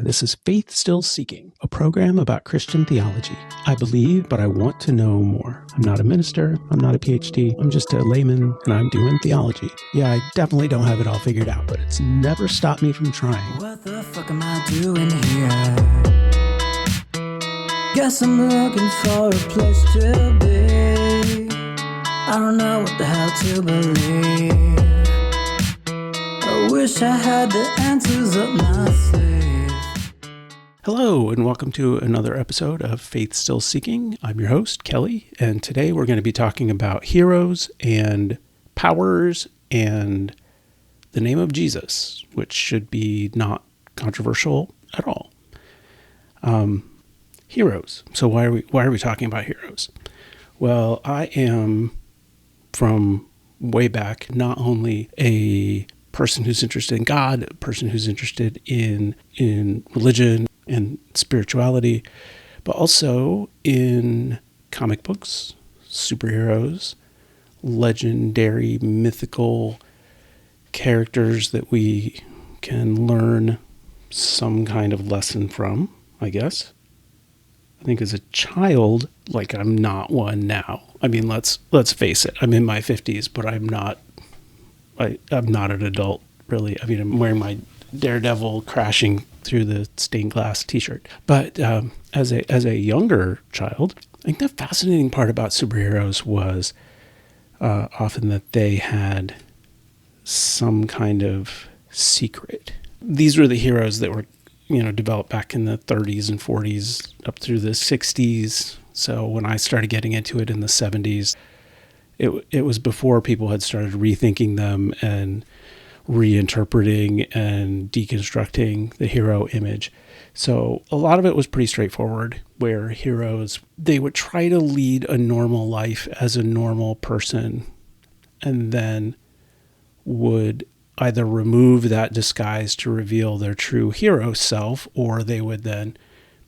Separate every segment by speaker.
Speaker 1: This is Faith Still Seeking, a program about Christian theology. I believe, but I want to know more. I'm not a minister. I'm not a PhD. I'm just a layman, and I'm doing theology. Yeah, I definitely don't have it all figured out, but it's never stopped me from trying.
Speaker 2: What the fuck am I doing here? Guess I'm looking for a place to be. I don't know what the hell to believe. I wish I had the answers up my sleeve.
Speaker 1: Hello, and welcome to another episode of Faith Still Seeking. I'm your host, Kelly, and today we're going to be talking about heroes and powers and the name of Jesus, which should be not controversial at all. Heroes. So why are we talking about heroes? Well, I am from way back not only a person who's interested in God, a person who's interested in religion and spirituality, but also in comic books, superheroes, legendary, mythical characters that we can learn some kind of lesson from, I guess. I think as a child, like I'm not one now. I mean, let's face it. I'm in my 50s, but I'm not an adult, really. I mean, I'm wearing my Daredevil crashing through the stained glass t-shirt. But as a younger child, I think the fascinating part about superheroes was often that they had some kind of secret. These were the heroes that were, developed back in the 30s and 40s up through the 60s. So when I started getting into it in the 70s, it was before people had started rethinking them and reinterpreting and deconstructing the hero image. So a lot of it was pretty straightforward, where heroes, they would try to lead a normal life as a normal person and then would either remove that disguise to reveal their true hero self, or they would then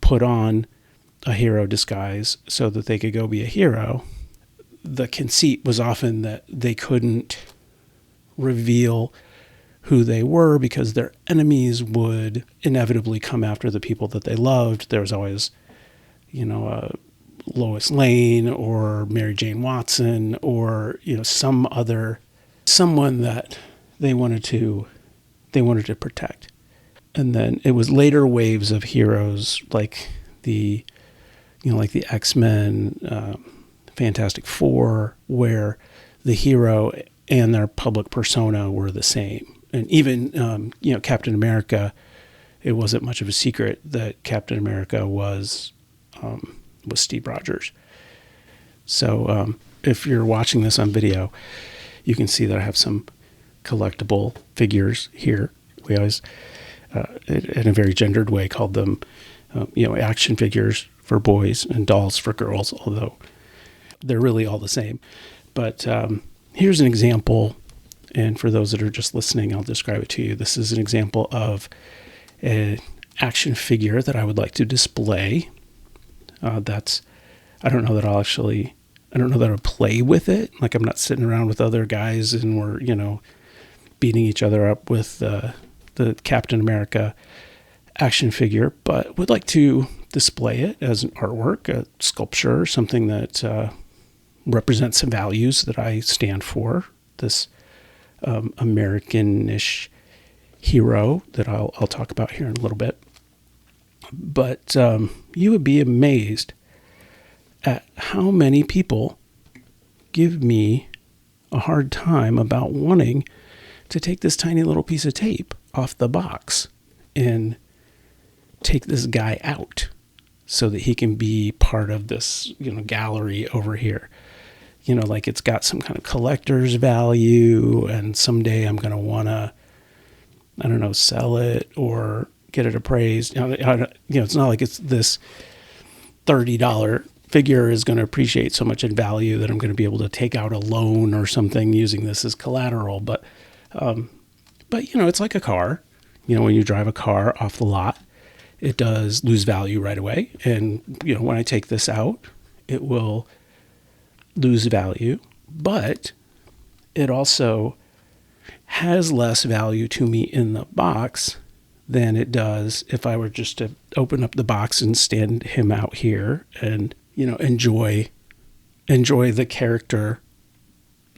Speaker 1: put on a hero disguise so that they could go be a hero. The conceit was often that they couldn't reveal who they were because their enemies would inevitably come after the people that they loved. There was always, Lois Lane or Mary Jane Watson or, someone that they wanted to protect. And then it was later waves of heroes like the X-Men, Fantastic Four, where the hero and their public persona were the same. And even, Captain America, it wasn't much of a secret that Captain America was Steve Rogers. So if you're watching this on video, you can see that I have some collectible figures here. We always, in a very gendered way, called them, action figures for boys and dolls for girls, although they're really all the same. But here's an example. And for those that are just listening, I'll describe it to you. This is an example of an action figure that I would like to display. I don't know that I'll play with it. Like, I'm not sitting around with other guys and we're, beating each other up with the Captain America action figure, but would like to display it as an artwork, a sculpture, something that represents some values that I stand for. This American-ish hero that I'll talk about here in a little bit. But you would be amazed at how many people give me a hard time about wanting to take this tiny little piece of tape off the box and take this guy out so that he can be part of this, gallery over here. Like it's got some kind of collector's value, and someday I'm going to want to, sell it or get it appraised. It's not like it's this $30 figure is going to appreciate so much in value that I'm going to be able to take out a loan or something using this as collateral. But it's like a car. When you drive a car off the lot, it does lose value right away. And, when I take this out, it will lose value, but it also has less value to me in the box than it does if I were just to open up the box and stand him out here and, enjoy the character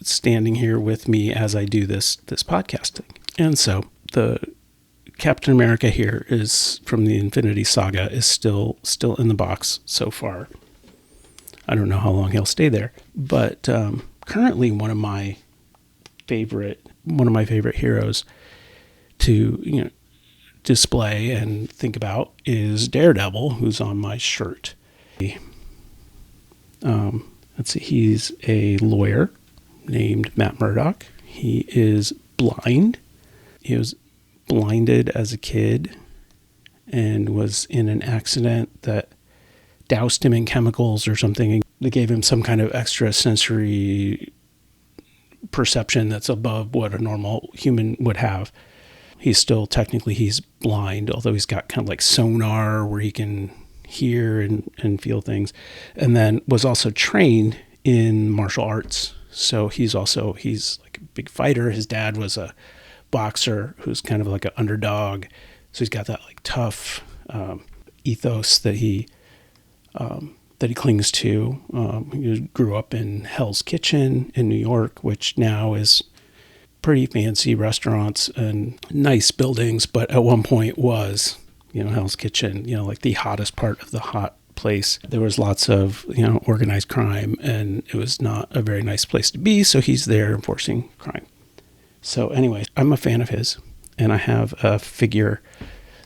Speaker 1: standing here with me as I do this podcasting. And so the Captain America here is from the Infinity Saga is still in the box so far. I don't know how long he'll stay there, but currently one of my favorite heroes to display and think about is Daredevil, who's on my shirt. Let's see, he's a lawyer named Matt Murdock. He is blind. He was blinded as a kid and was in an accident that doused him in chemicals or something that gave him some kind of extra sensory perception that's above what a normal human would have. He's blind, although he's got kind of like sonar where he can hear and feel things, and then was also trained in martial arts. So he's like a big fighter. His dad was a boxer who's kind of like an underdog. So he's got that like tough ethos that he clings to. He grew up in Hell's Kitchen in New York, which now is pretty fancy restaurants and nice buildings, but at one point was, Hell's Kitchen, like the hottest part of the hot place. There was lots of, organized crime, and it was not a very nice place to be. So he's there enforcing crime. So anyway, I'm a fan of his, and I have a figure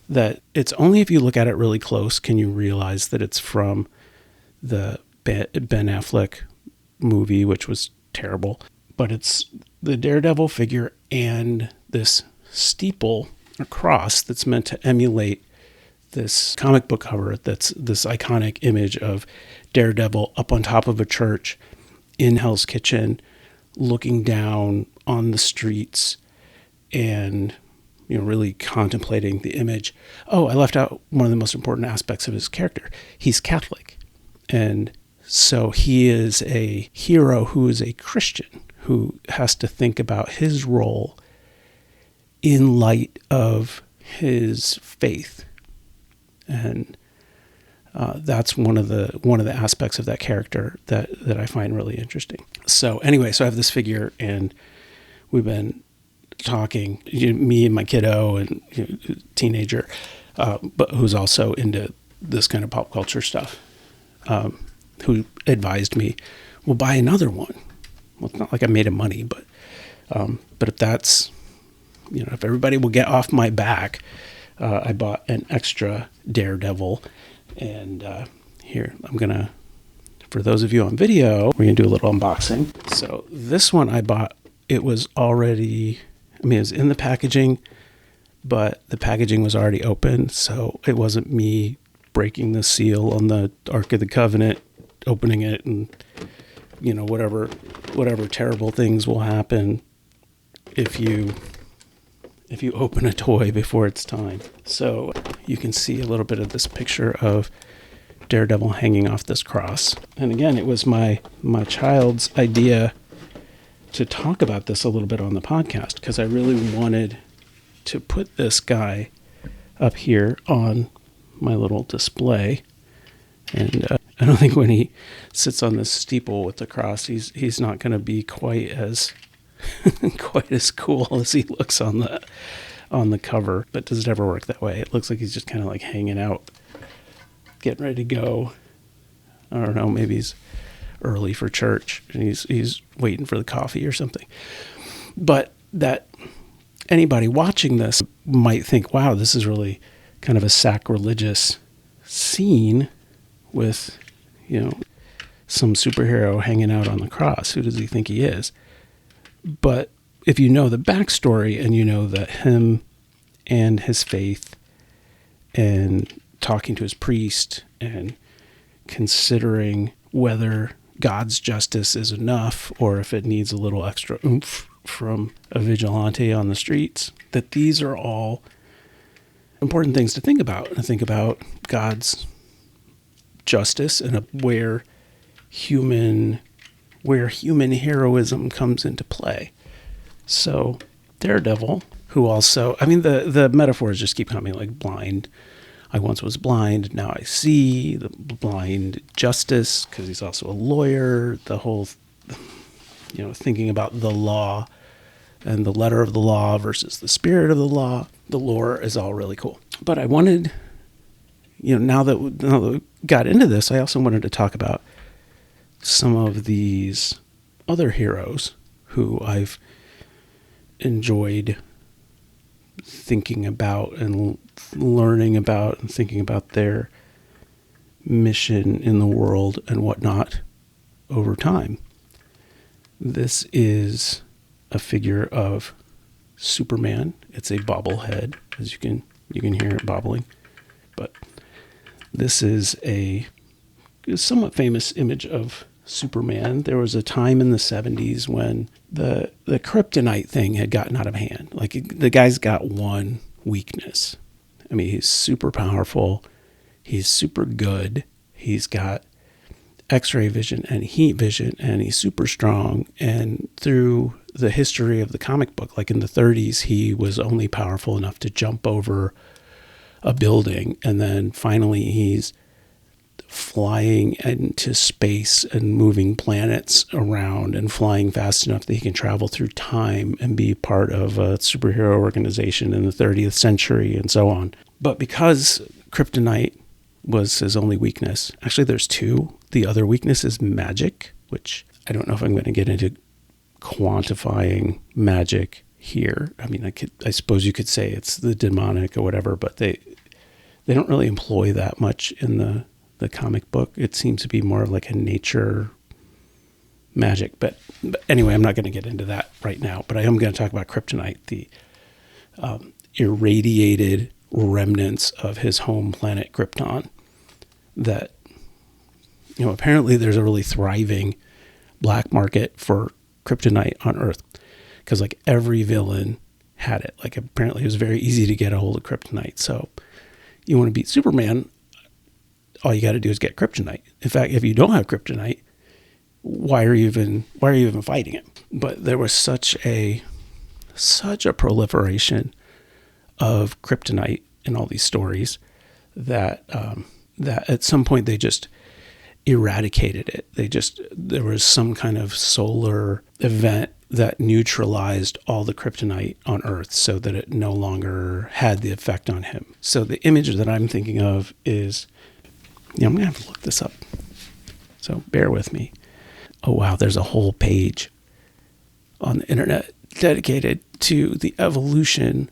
Speaker 1: that it's only if you look at it really close can you realize that it's from the Ben Affleck movie, which was terrible. But it's the Daredevil figure and this steeple or cross that's meant to emulate this comic book cover that's this iconic image of Daredevil up on top of a church in Hell's Kitchen, looking down on the streets and, really contemplating the image. Oh, I left out one of the most important aspects of his character. He's Catholic. And so he is a hero who is a Christian, who has to think about his role in light of his faith. And that's one of the aspects of that character that I find really interesting. So anyway, so I have this figure, and we've been talking, me and my kiddo and teenager, but who's also into this kind of pop culture stuff, who advised me, well, buy another one. Well, it's not like I made him money, but if that's, if everybody will get off my back, I bought an extra Daredevil, and here, for those of you on video, we're going to do a little unboxing. So this one I bought, it was in the packaging, but the packaging was already open, so it wasn't me breaking the seal on the Ark of the Covenant, opening it, and, whatever terrible things will happen if you open a toy before it's time. So you can see a little bit of this picture of Daredevil hanging off this cross. And again, it was my child's idea to talk about this a little bit on the podcast, because I really wanted to put this guy up here on my little display. And I don't think when he sits on this steeple with the cross, he's not going to be quite as cool as he looks on the cover. But does it ever work that way? It looks like he's just kind of like hanging out, getting ready to go. I don't know, maybe he's early for church and he's waiting for the coffee or something. But that anybody watching this might think, wow, this is really kind of a sacrilegious scene with, some superhero hanging out on the cross. Who does he think he is? But if you know the backstory, and you know that him and his faith and talking to his priest and considering whether God's justice is enough or if it needs a little extra oomph from a vigilante on the streets, that these are all important things to think about. And think about God's justice and where human heroism comes into play. So Daredevil who also, I mean, the metaphors just keep coming, like blind. I once was blind, now I see. The blind justice, because he's also a lawyer. The whole, thinking about the law and the letter of the law versus the spirit of the law. The lore is all really cool. But I wanted, now that we got into this, I also wanted to talk about some of these other heroes who I've enjoyed thinking about and learning about and thinking about their mission in the world and whatnot over time. This is a figure of Superman. It's a bobblehead, as you can hear it bobbling. But this is a somewhat famous image of Superman. There was a time in the 70s when the kryptonite thing had gotten out of hand. Like, the guy's got one weakness. I mean, he's super powerful. He's super good. He's got X-ray vision and heat vision, and he's super strong. And through the history of the comic book, like in the 30s, he was only powerful enough to jump over a building. And then finally he's flying into space and moving planets around and flying fast enough that he can travel through time and be part of a superhero organization in the 30th century and so on. But because kryptonite was his only weakness, actually there's two. The other weakness is magic, which I don't know if I'm going to get into quantifying magic here. I mean, I suppose you could say it's the demonic or whatever, but they don't really employ that much in the comic book. It seems to be more of like a nature magic. But anyway, I'm not going to get into that right now. But I am going to talk about kryptonite, the irradiated remnants of his home planet Krypton. That, apparently there's a really thriving black market for kryptonite on Earth. Because like every villain had it. Like apparently it was very easy to get a hold of kryptonite. So you want to beat Superman, all you got to do is get kryptonite. In fact, if you don't have kryptonite, why are you even fighting it? But there was such a proliferation of kryptonite in all these stories that at some point they just eradicated it. There was some kind of solar event that neutralized all the kryptonite on Earth so that it no longer had the effect on him. So the image that I'm thinking of is, I'm going to have to look this up. So bear with me. Oh, wow. There's a whole page on the internet dedicated to the evolution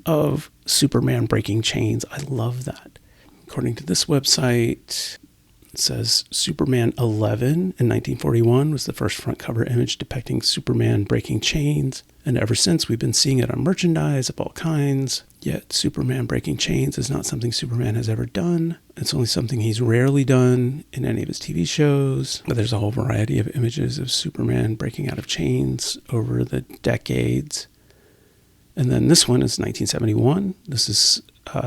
Speaker 1: of Superman breaking chains. I love that. According to this website, it says Superman 11 in 1941 was the first front cover image depicting Superman breaking chains. And ever since, we've been seeing it on merchandise of all kinds. Yet Superman breaking chains is not something Superman has ever done. It's only something he's rarely done in any of his TV shows. But there's a whole variety of images of Superman breaking out of chains over the decades. And then this one is 1971. This is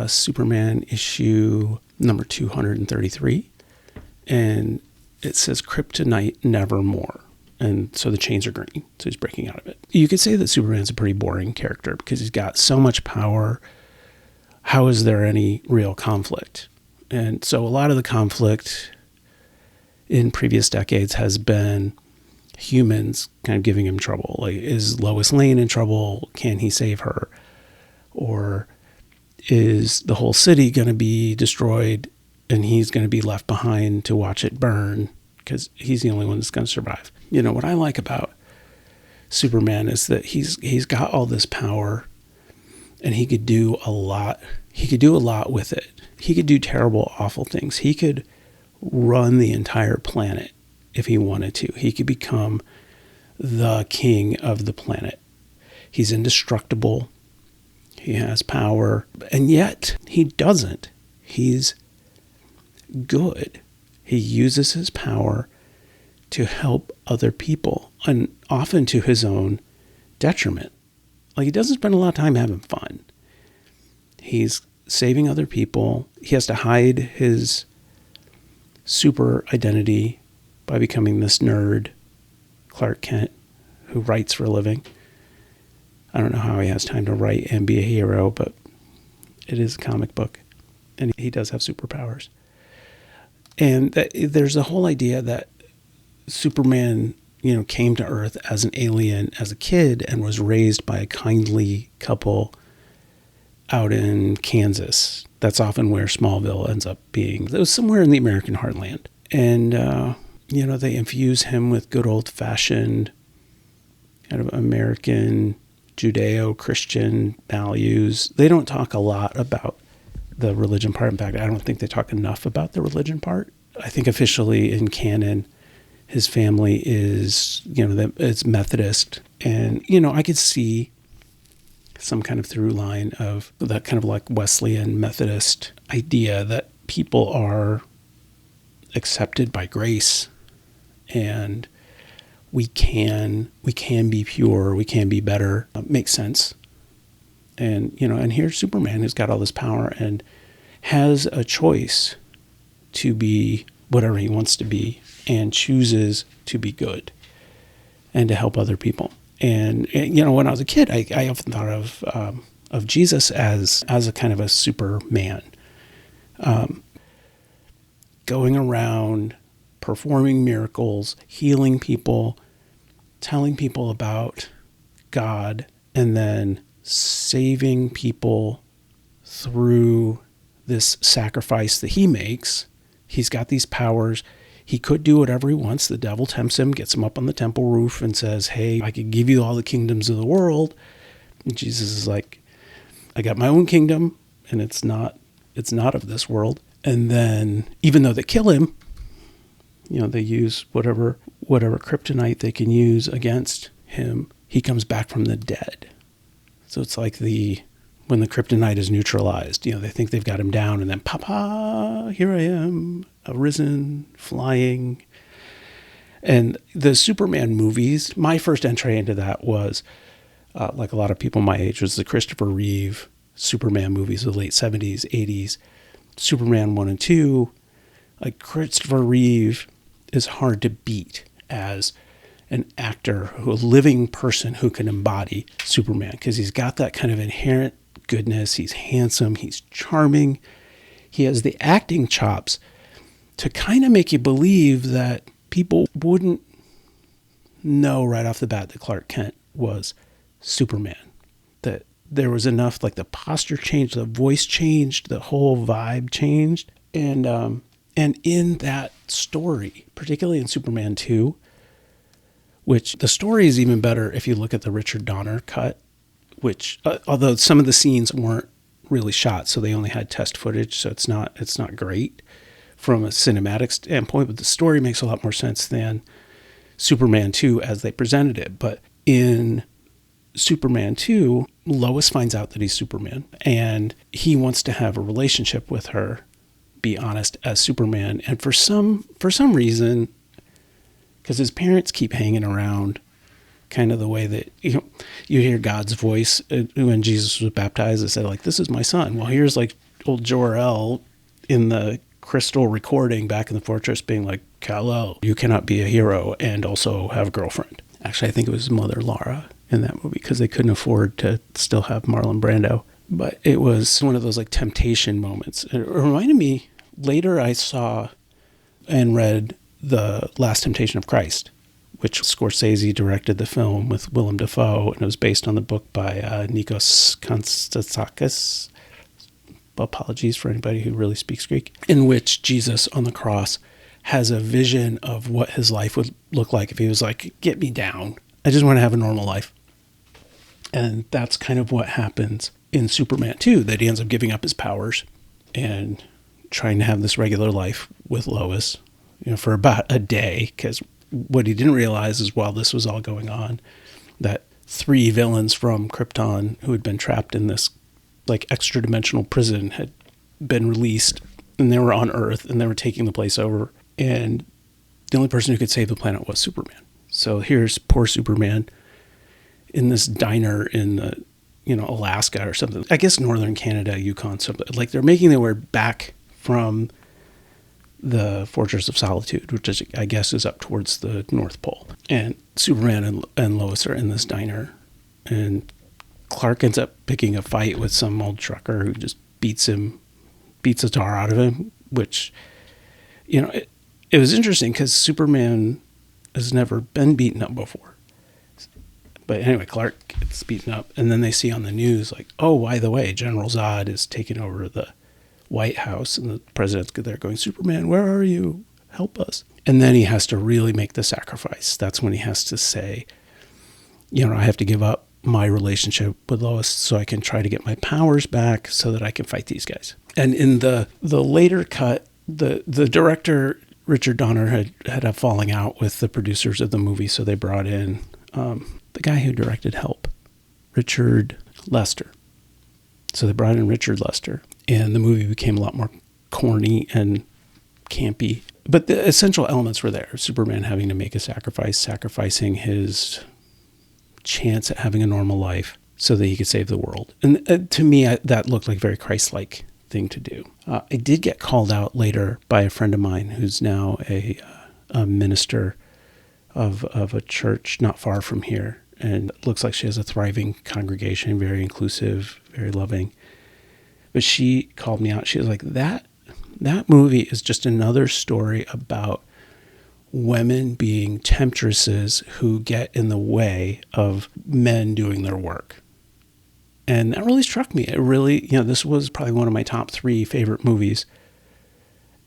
Speaker 1: Superman issue number 233. And it says kryptonite nevermore. And so the chains are green. So he's breaking out of it. You could say that Superman's a pretty boring character because he's got so much power. How is there any real conflict? And so a lot of the conflict in previous decades has been humans kind of giving him trouble. Like, is Lois Lane in trouble? Can he save her? Or is the whole city going to be destroyed and he's going to be left behind to watch it burn because he's the only one that's going to survive? What I like about Superman is that he's got all this power and he could do a lot. He could do a lot with it. He could do terrible, awful things. He could run the entire planet if he wanted to. He could become the king of the planet. He's indestructible. He has power. And yet he doesn't. He's good. He uses his power to help other people, and often to his own detriment. Like, he doesn't spend a lot of time having fun. He's saving other people. He has to hide his super identity by becoming this nerd, Clark Kent, who writes for a living. I don't know how he has time to write and be a hero, but it is a comic book, and he does have superpowers. And there's a whole idea that Superman, came to Earth as an alien as a kid and was raised by a kindly couple out in Kansas. That's often where Smallville ends up being. It was somewhere in the American heartland. And, they infuse him with good old-fashioned kind of American Judeo-Christian values. They don't talk a lot about the religion part. In fact, I don't think they talk enough about the religion part. I think officially in canon, his family is, it's Methodist. And, I could see some kind of through line of that kind of like Wesleyan Methodist idea that people are accepted by grace and we can be pure, we can be better. Makes sense. And, and here's Superman who's got all this power and has a choice to be whatever he wants to be and chooses to be good and to help other people. And when I was a kid, I often thought of Jesus as a kind of a Superman, going around, performing miracles, healing people, telling people about God, and then saving people through this sacrifice that he makes. He's got these powers. He could do whatever he wants. The devil tempts him, gets him up on the temple roof and says, hey, I could give you all the kingdoms of the world. And Jesus is like, I got my own kingdom, and it's not of this world. And then even though they kill him, they use whatever kryptonite they can use against him, he comes back from the dead. So it's like when the kryptonite is neutralized, they think they've got him down, and then papa, here I am, arisen, flying. And the Superman movies, my first entry into that was, like a lot of people my age, was the Christopher Reeve Superman movies of the late 70s, 80s, Superman 1 and 2. Like Christopher Reeve is hard to beat as an actor, a living person who can embody Superman, because he's got that kind of inherent goodness. He's handsome. He's charming. He has the acting chops to kind of make you believe that people wouldn't know right off the bat that Clark Kent was Superman. That there was enough, like the posture changed, the voice changed, the whole vibe changed. And in that story, particularly in Superman 2, which the story is even better if you look at the Richard Donner cut, which, although some of the scenes weren't really shot, so they only had test footage, so it's not great from a cinematic standpoint, but the story makes a lot more sense than Superman 2 as they presented it. But in Superman 2, Lois finds out that he's Superman, and he wants to have a relationship with her, be honest, as Superman. And for some reason, because his parents keep hanging around, kind of the way that you hear God's voice when Jesus was baptized. It said, like, this is my son. Well, here's like old Jor-El in the crystal recording back in the fortress being like, Kal-El, you cannot be a hero and also have a girlfriend. Actually, I think it was his mother, Laura, in that movie, because they couldn't afford to still have Marlon Brando. But it was one of those like temptation moments. It reminded me, later I saw and read The Last Temptation of Christ, which Scorsese directed the film with Willem Dafoe, and it was based on the book by Nikos Konstantakis. Apologies for anybody who really speaks Greek. In which Jesus on the cross has a vision of what his life would look like if he was like, get me down. I just want to have a normal life. And that's kind of what happens in Superman 2, that he ends up giving up his powers and trying to have this regular life with Lois, for about a day, because what he didn't realize is while this was all going on, that 3 villains from Krypton who had been trapped in this like extra dimensional prison had been released, and they were on Earth and they were taking the place over. And the only person who could save the planet was Superman. So here's poor Superman in this diner in the, Alaska or something. I guess northern Canada, Yukon, something. Like they're making their way back from the Fortress of Solitude, which is, I guess, is up towards the North Pole. And Superman and Lois are in this diner, and Clark ends up picking a fight with some old trucker who just beats the tar out of him, which, it was interesting because Superman has never been beaten up before. But anyway, Clark gets beaten up, and then they see on the news, like, oh, by the way, General Zod is taking over the White House, and the president's there going, Superman, where are you? Help us. And then he has to really make the sacrifice. That's when he has to say, I have to give up my relationship with Lois so I can try to get my powers back so that I can fight these guys. And in the later cut, the director, Richard Donner, had a falling out with the producers of the movie, so they brought in the guy who directed Help, Richard Lester. So they brought in Richard Lester, and the movie became a lot more corny and campy. But the essential elements were there. Superman having to make a sacrifice, sacrificing his chance at having a normal life so that he could save the world. And to me, that looked like a very Christ-like thing to do. I did get called out later by a friend of mine who's now a minister of a church not far from here. And it looks like she has a thriving congregation, very inclusive, very loving. But she called me out. She was like, that movie is just another story about women being temptresses who get in the way of men doing their work. And that really struck me. It really, this was probably one of my top 3 favorite movies.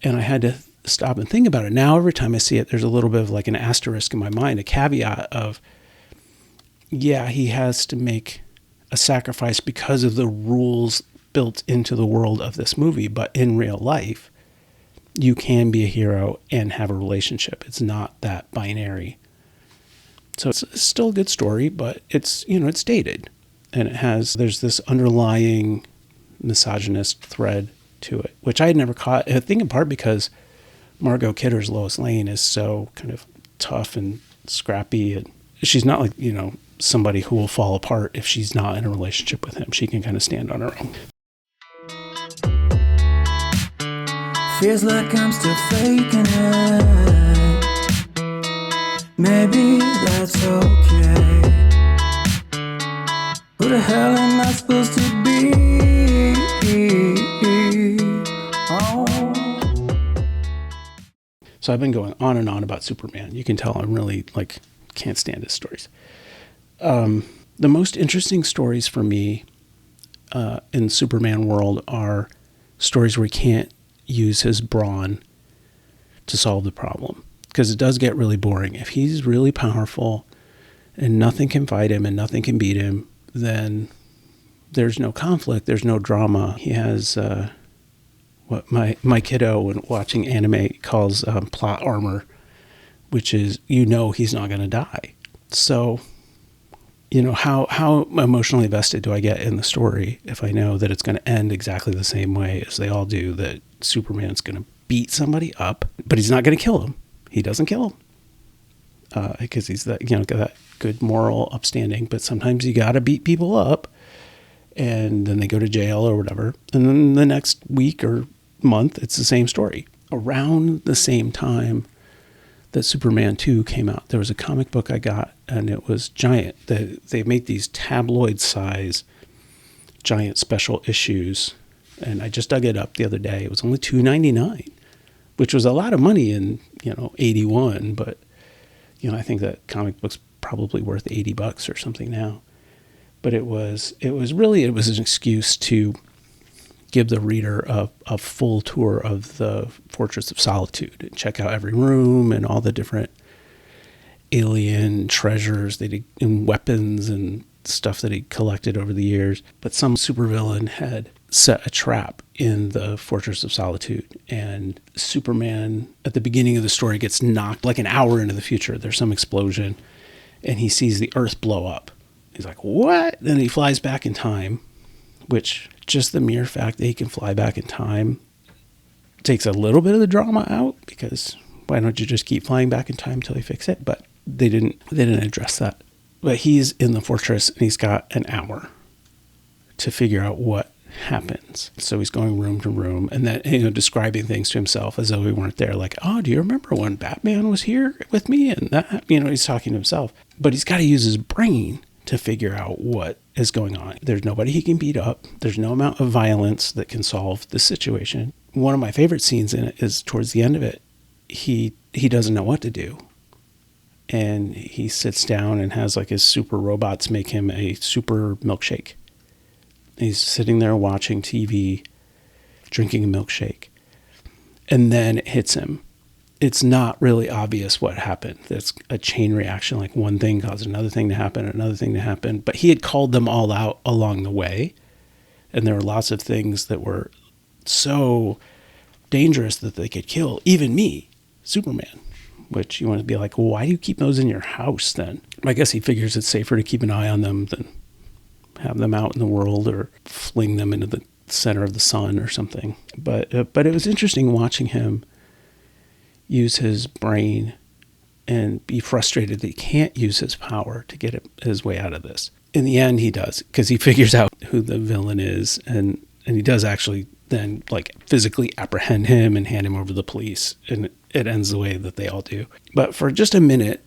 Speaker 1: And I had to stop and think about it. Now, every time I see it, there's a little bit of like an asterisk in my mind, a caveat of, yeah, he has to make a sacrifice because of the rules built into the world of this movie. But in real life, you can be a hero and have a relationship. It's not that binary. So it's still a good story, but it's dated. And there's this underlying misogynist thread to it, which I had never caught. I think in part because Margot Kidder's Lois Lane is so kind of tough and scrappy. And she's not like, somebody who will fall apart if she's not in a relationship with him. She can kind of stand on her own.
Speaker 2: Feels like I'm still faking it. Maybe that's okay. Who the hell am I supposed to be? Oh.
Speaker 1: So I've been going on and on about Superman. You can tell I'm really can't stand his stories. The most interesting stories for me in Superman world are stories where he can't use his brawn to solve the problem, because it does get really boring. If he's really powerful and nothing can fight him and nothing can beat him, then there's no conflict, there's no drama. He has what my kiddo, when watching anime, calls plot armor, which is he's not going to die. So how emotionally invested do I get in the story if I know that it's going to end exactly the same way as they all do, that Superman's going to beat somebody up, but he's not going to kill him. He doesn't kill him because he's that got that good moral upstanding. But sometimes you got to beat people up, and then they go to jail or whatever. And then the next week or month, it's the same story. Around the same time that Superman 2 came out, there was a comic book I got, and it was giant. They made these tabloid-size giant special issues, and I just dug it up the other day. It was only $2.99, which was a lot of money in 81, but I think that comic book's probably worth $80 or something now. But it was an excuse to give the reader a full tour of the Fortress of Solitude and check out every room and all the different alien treasures and weapons and stuff that he collected over the years. But some supervillain had set a trap in the Fortress of Solitude, and Superman at the beginning of the story gets knocked like an hour into the future. There's some explosion and he sees the Earth blow up. He's like, what? Then he flies back in time, which just the mere fact that he can fly back in time takes a little bit of the drama out, because why don't you just keep flying back in time until you fix it? But they didn't address that. But he's in the fortress and he's got an hour to figure out what happens. So he's going room to room and then describing things to himself as though we weren't there. Like, oh, do you remember when Batman was here with me? And that, he's talking to himself. But he's got to use his brain to figure out what is going on. There's nobody he can beat up. There's no amount of violence that can solve the situation. One of my favorite scenes in it is towards the end of it. He doesn't know what to do. And he sits down and has like his super robots make him a super milkshake. He's sitting there watching TV, drinking a milkshake. And then it hits him. It's not really obvious what happened. It's a chain reaction, like one thing caused another thing to happen, another thing to happen. But he had called them all out along the way. And there were lots of things that were so dangerous that they could kill even me, Superman. Which you want to be like, well, why do you keep those in your house then? I guess he figures it's safer to keep an eye on them than have them out in the world or fling them into the center of the sun or something. But it was interesting watching him use his brain and be frustrated that he can't use his power to get his way out of this. In the end, he does, because he figures out who the villain is, and he does actually then like physically apprehend him and hand him over to the police, and it ends the way that they all do. But for just a minute,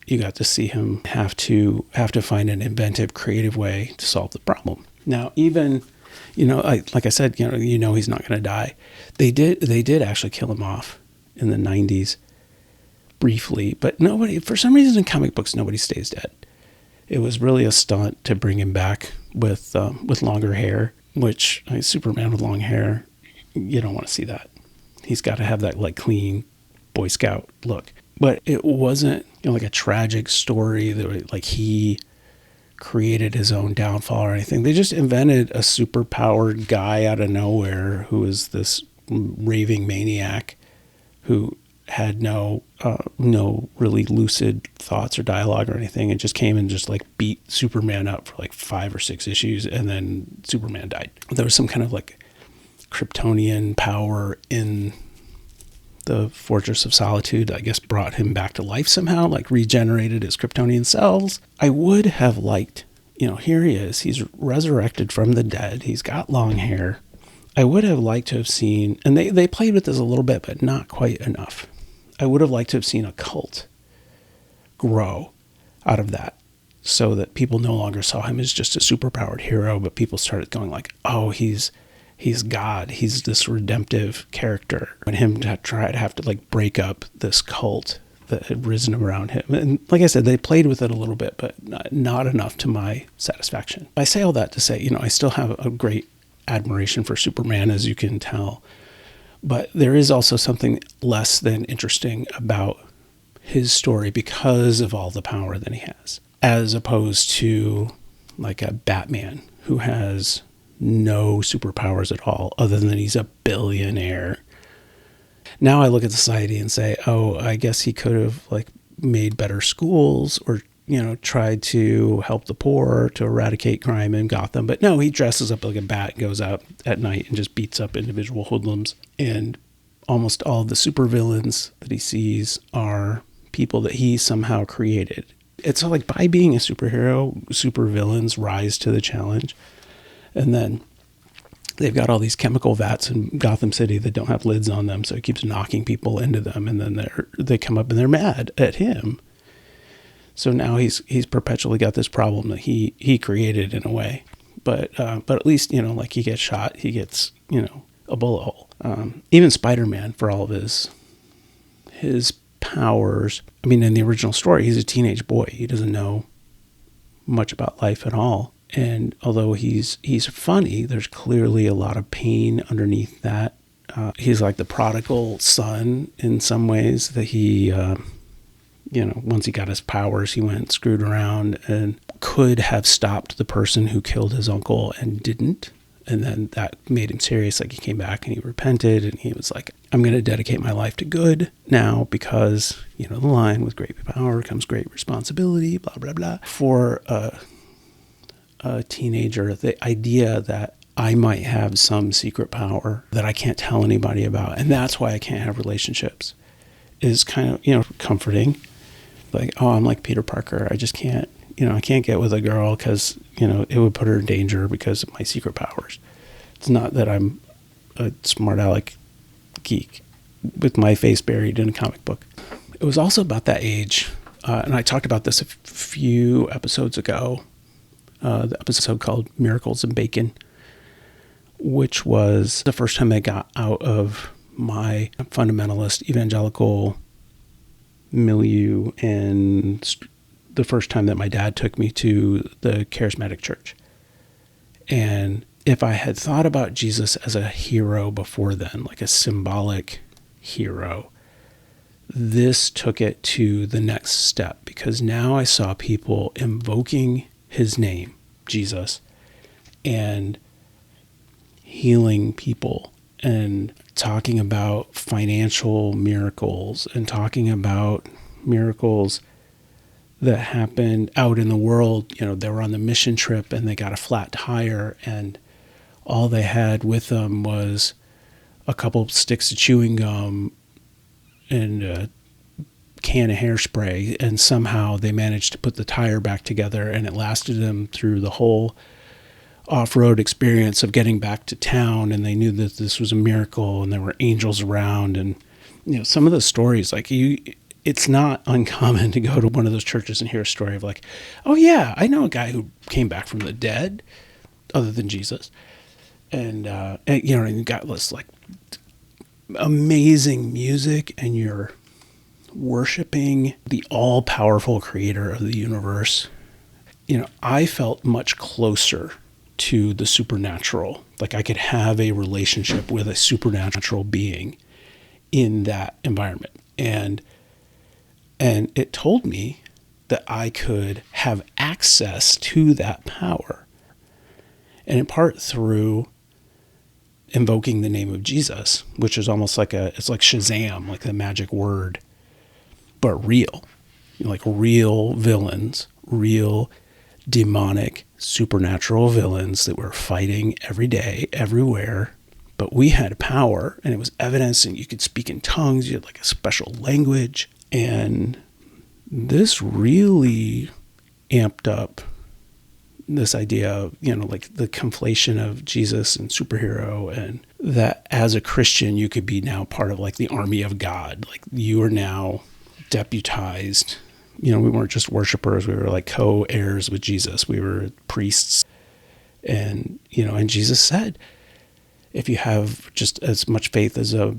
Speaker 1: you got to see him have to find an inventive, creative way to solve the problem. Now, even, like I said, he's not going to die. They did actually kill him off in the 90s briefly, but nobody, for some reason in comic books, nobody stays dead. It was really a stunt to bring him back with longer hair, which Superman with long hair, you don't want to see that. He's got to have that like clean Boy Scout look. But it wasn't like a tragic story that like he created his own downfall or anything. They just invented a super powered guy out of nowhere who was this raving maniac who had no really lucid thoughts or dialogue or anything, and just came and just like beat Superman up for like 5 or 6 issues, and then Superman died. There was some kind of like Kryptonian power in the Fortress of Solitude, I guess, brought him back to life somehow, like regenerated his Kryptonian cells. I would have liked, here he is, he's resurrected from the dead, he's got long hair. I would have liked to have seen, and they played with this a little bit, but not quite enough. I would have liked to have seen a cult grow out of that, so that people no longer saw him as just a superpowered hero, but people started going like, oh, he's God, he's this redemptive character, and him to have to like break up this cult that had risen around him. And like I said, they played with it a little bit, but not enough to my satisfaction. I say all that to say, I still have a great admiration for Superman, as you can tell, but there is also something less than interesting about his story because of all the power that he has, as opposed to like a Batman who has no superpowers at all other than he's a billionaire. Now I look at society and say, oh, I guess he could have like made better schools or tried to help the poor, to eradicate crime in Gotham. But no, he dresses up like a bat, goes out at night and just beats up individual hoodlums. And almost all of the supervillains that he sees are people that he somehow created. It's like by being a superhero, supervillains rise to the challenge. And then they've got all these chemical vats in Gotham City that don't have lids on them, so he keeps knocking people into them. And then they come up and they're mad at him. So now he's perpetually got this problem that he created in a way, but at least like he gets shot, he gets a bullet hole. Even Spider-Man, for all of his powers, I mean, in the original story, he's a teenage boy. He doesn't know much about life at all, and although he's funny, there's clearly a lot of pain underneath that. He's like the prodigal son in some ways, that he. Once he got his powers, he went and screwed around and could have stopped the person who killed his uncle and didn't. And then that made him serious. Like he came back and he repented and he was like, I'm going to dedicate my life to good now because, the line, with great power comes great responsibility, blah, blah, blah. For a teenager, the idea that I might have some secret power that I can't tell anybody about, and that's why I can't have relationships, is kind of, comforting. Like, oh, I'm like Peter Parker. I just can't, I can't get with a girl because, it would put her in danger because of my secret powers. It's not that I'm a smart aleck geek with my face buried in a comic book. It was also about that age, and I talked about this a few episodes ago, the episode called Miracles and Bacon, which was the first time I got out of my fundamentalist evangelical milieu, and the first time that my dad took me to the charismatic church. And if I had thought about Jesus as a hero before then, like a symbolic hero, this took it to the next step, because now I saw people invoking his name, Jesus, and healing people and talking about financial miracles and talking about miracles that happened out in the world. They were on the mission trip and they got a flat tire, and all they had with them was a couple sticks of chewing gum and a can of hairspray, and somehow they managed to put the tire back together, and it lasted them through the whole off-road experience of getting back to town. And they knew that this was a miracle, and there were angels around. And some of the stories, like it's not uncommon to go to one of those churches and hear a story of like, oh yeah, I know a guy who came back from the dead, other than Jesus. And you got this like amazing music, and you're worshiping the all-powerful creator of the universe. I felt much closer to the supernatural. Like I could have a relationship with a supernatural being in that environment. And it told me that I could have access to that power. And in part through invoking the name of Jesus, which is almost like it's like Shazam, like the magic word, but real. Like real villains, real demonic, supernatural villains that were fighting every day, everywhere. But we had power, and it was evidence, and you could speak in tongues. You had like a special language. And this really amped up this idea of, like the conflation of Jesus and superhero, and that as a Christian, you could be now part of like the army of God. Like you are now deputized. We weren't just worshipers. We were like co-heirs with Jesus. We were priests. And, and Jesus said, if you have just as much faith as a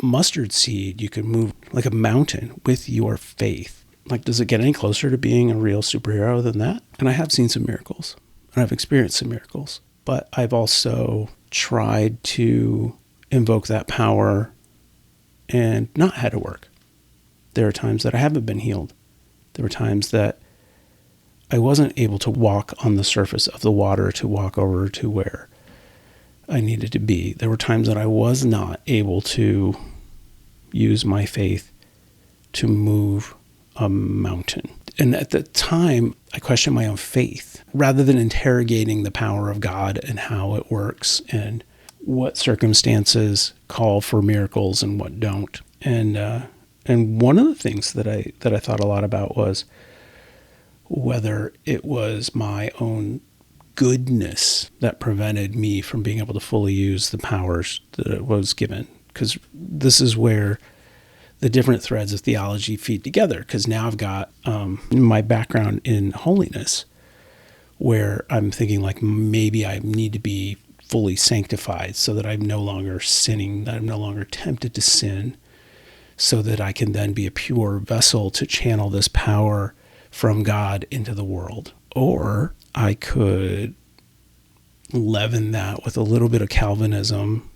Speaker 1: mustard seed, you can move like a mountain with your faith. Like, does it get any closer to being a real superhero than that? And I have seen some miracles, and I've experienced some miracles, but I've also tried to invoke that power and not had to work. There are times that I haven't been healed. There were times that I wasn't able to walk on the surface of the water to walk over to where I needed to be. There were times that I was not able to use my faith to move a mountain. And at the time, I questioned my own faith rather than interrogating the power of God and how it works and what circumstances call for miracles and what don't. And one of the things that I thought a lot about was whether it was my own goodness that prevented me from being able to fully use the powers that it was given. Because this is where the different threads of theology feed together. Because now I've got my background in holiness, where I'm thinking like maybe I need to be fully sanctified so that I'm no longer sinning, that I'm no longer tempted to sin, so that I can then be a pure vessel to channel this power from God into the world. Or I could leaven that with a little bit of Calvinism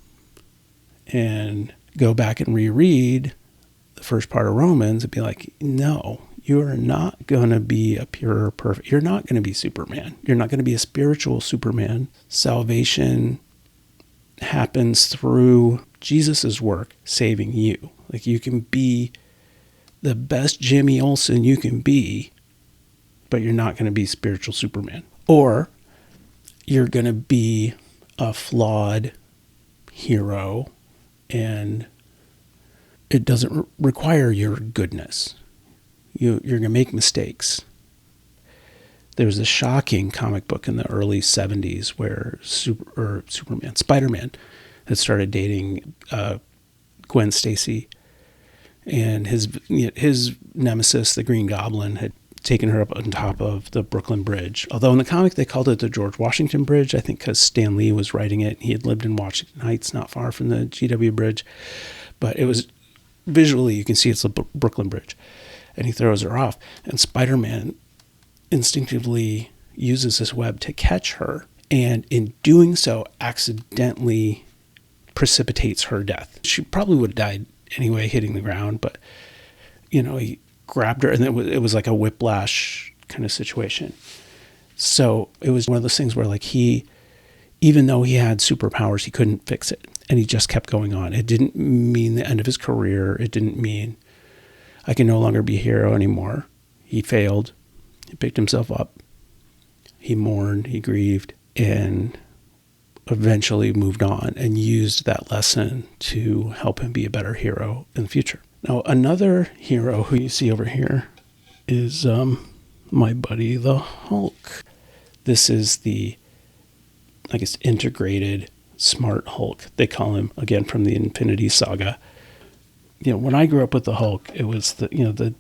Speaker 1: and go back and reread the first part of Romans and be like, no, you are not going to be a pure, perfect. You're not going to be Superman. You're not going to be a spiritual Superman. Salvation happens through Jesus's work saving you. Like you can be the best Jimmy Olsen you can be, but you're not going to be spiritual Superman. Or you're going to be a flawed hero, and it doesn't require your goodness. You're going to make mistakes. There was a shocking comic book in the early 70s where Spider-Man had started dating Gwen Stacy, and his nemesis, the Green Goblin, had taken her up on top of the Brooklyn Bridge. Although in the comic they called it the George Washington Bridge, I think because Stan Lee was writing it. He had lived in Washington Heights, not far from the GW Bridge. But it was, visually, you can see it's the Brooklyn Bridge. And he throws her off. And Spider-Man instinctively uses this web to catch her. And in doing so, accidentally precipitates her death. She probably would have died anyway, hitting the ground. But, he grabbed her, and it was like a whiplash kind of situation. So it was one of those things where, like, even though he had superpowers, he couldn't fix it, and he just kept going on. It didn't mean the end of his career. It didn't mean I can no longer be a hero anymore. He failed. He picked himself up. He mourned. He grieved, and eventually moved on and used that lesson to help him be a better hero in the future. Now, another hero who you see over here is my buddy, the Hulk. This is the, I guess, integrated smart Hulk. They call him, again, from the Infinity Saga. When I grew up with the Hulk, it was the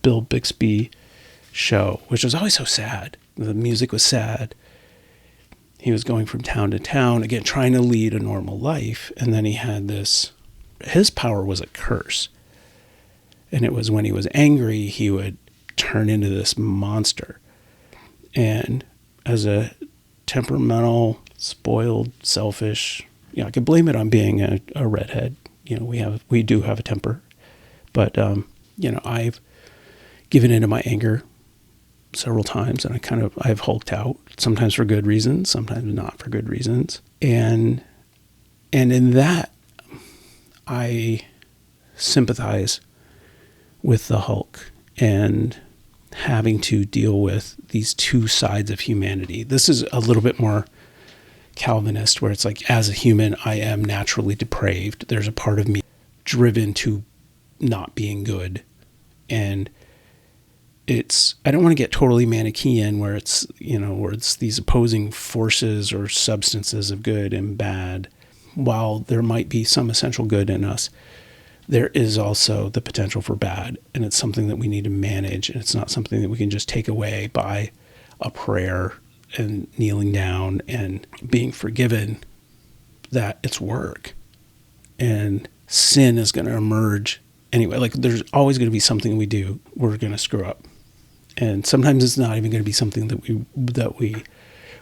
Speaker 1: Bill Bixby show, which was always so sad. The music was sad. He was going from town to town, again, trying to lead a normal life. And then he had his power was a curse. And it was when he was angry, he would turn into this monster. And as a temperamental, spoiled, selfish, I could blame it on being a redhead. We do have a temper. But, I've given into my anger several times, and I've hulked out, sometimes for good reasons, sometimes not for good reasons. And in that, I sympathize with the Hulk and having to deal with these two sides of humanity. This is a little bit more Calvinist, where it's like, as a human, I am naturally depraved. There's a part of me driven to not being good. And I don't want to get totally Manichaean where it's these opposing forces or substances of good and bad. While there might be some essential good in us, there is also the potential for bad, and it's something that we need to manage, and it's not something that we can just take away by a prayer and kneeling down and being forgiven. That it's work, and sin is going to emerge anyway. Like, there's always going to be something we do we're going to screw up, and sometimes it's not even going to be something that we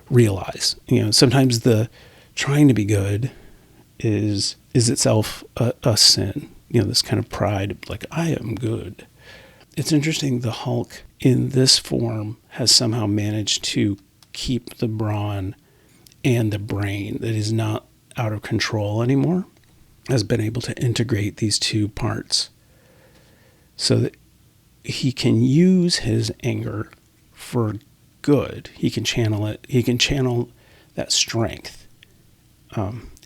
Speaker 1: realize. Sometimes the trying to be good is itself a sin. This kind of pride, like, I am good. It's interesting, the Hulk in this form has somehow managed to keep the brawn and the brain, that is not out of control anymore, has been able to integrate these two parts so that he can use his anger for good. He can channel it. He can channel that strength.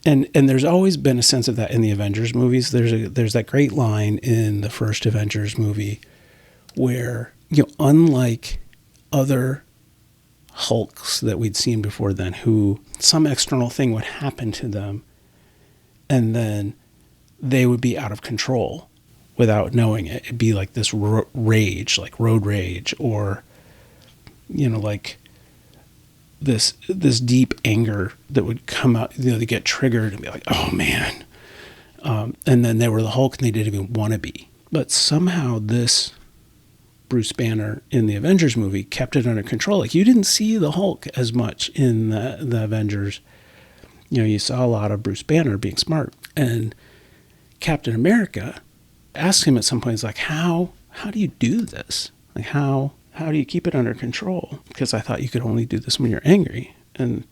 Speaker 1: And there's always been a sense of that in the Avengers movies. There's that great line in the first Avengers movie where, unlike other Hulks that we'd seen before then, who some external thing would happen to them and then they would be out of control without knowing it. It'd be like this rage, like road rage, or, like this deep anger that would come out, they get triggered and be like, oh man. And then they were the Hulk and they didn't even want to be. But somehow this Bruce Banner in the Avengers movie kept it under control. Like, you didn't see the Hulk as much in the Avengers. You saw a lot of Bruce Banner being smart. And Captain America asked him at some point, he's like, how do you do this? Like, how do you keep it under control? Because I thought you could only do this when you're angry. And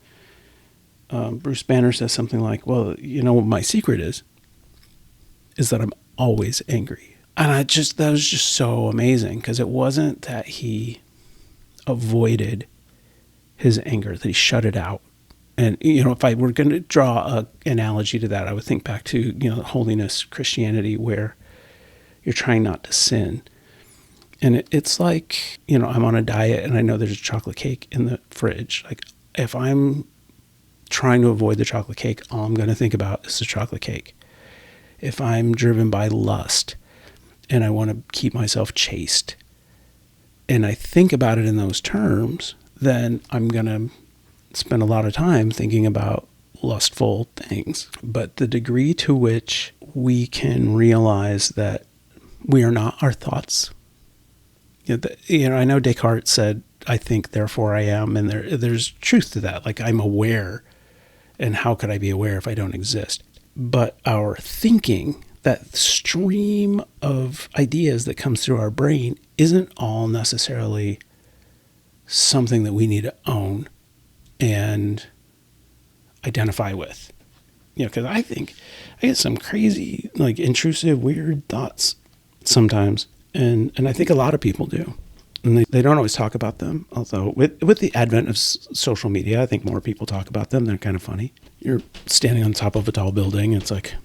Speaker 1: Bruce Banner says something like, well, what my secret is that I'm always angry. And that was just so amazing, because it wasn't that he avoided his anger, that he shut it out. And, if I were going to draw an analogy to that, I would think back to, holiness Christianity, where you're trying not to sin. And it's like, I'm on a diet and I know there's a chocolate cake in the fridge. Like, if I'm trying to avoid the chocolate cake, all I'm going to think about is the chocolate cake. If I'm driven by lust and I want to keep myself chaste and I think about it in those terms, then I'm going to spend a lot of time thinking about lustful things. But the degree to which we can realize that we are not our thoughts. I know Descartes said, I think, therefore I am. And there's truth to that. Like, I'm aware. And how could I be aware if I don't exist? But our thinking, that stream of ideas that comes through our brain, isn't all necessarily something that we need to own and identify with. Because I think I get some crazy, like, intrusive, weird thoughts sometimes. And I think a lot of people do. And they don't always talk about them. Although with the advent of social media, I think more people talk about them. They're kind of funny. You're standing on top of a tall building. And it's like,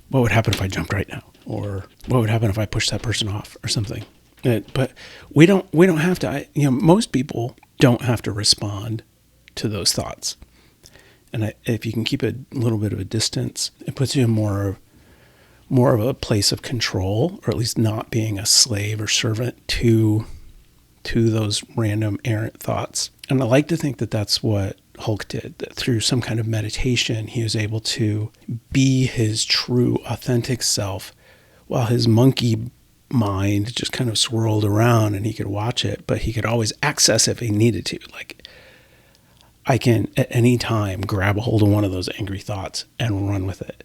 Speaker 1: what would happen if I jumped right now? Or what would happen if I pushed that person off or something? But we don't have to, most people don't have to respond to those thoughts. And if you can keep a little bit of a distance, it puts you in more of a place of control, or at least not being a slave or servant to those random errant thoughts. And I like to think that that's what Hulk did, that through some kind of meditation, he was able to be his true, authentic self, while his monkey mind just kind of swirled around, and he could watch it, but he could always access it if he needed to. Like, I can at any time grab a hold of one of those angry thoughts and run with it.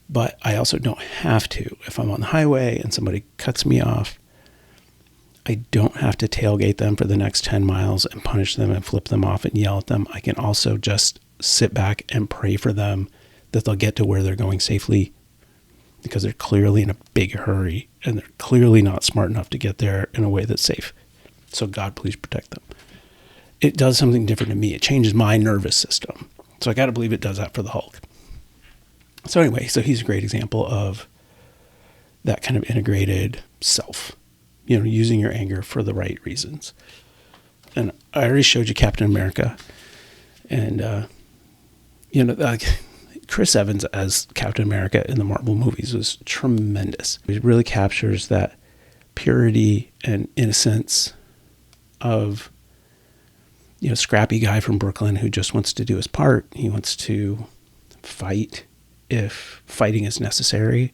Speaker 1: But I also don't have to. If I'm on the highway and somebody cuts me off, I don't have to tailgate them for the next 10 miles and punish them and flip them off and yell at them. I can also just sit back and pray for them that they'll get to where they're going safely, because they're clearly in a big hurry and they're clearly not smart enough to get there in a way that's safe. So God, please protect them. It does something different to me. It changes my nervous system. So I got to believe it does that for the Hulk. So anyway, so he's a great example of that kind of integrated self, using your anger for the right reasons. And I already showed you Captain America, and, Chris Evans as Captain America in the Marvel movies was tremendous. He really captures that purity and innocence of, scrappy guy from Brooklyn who just wants to do his part. He wants to fight if fighting is necessary.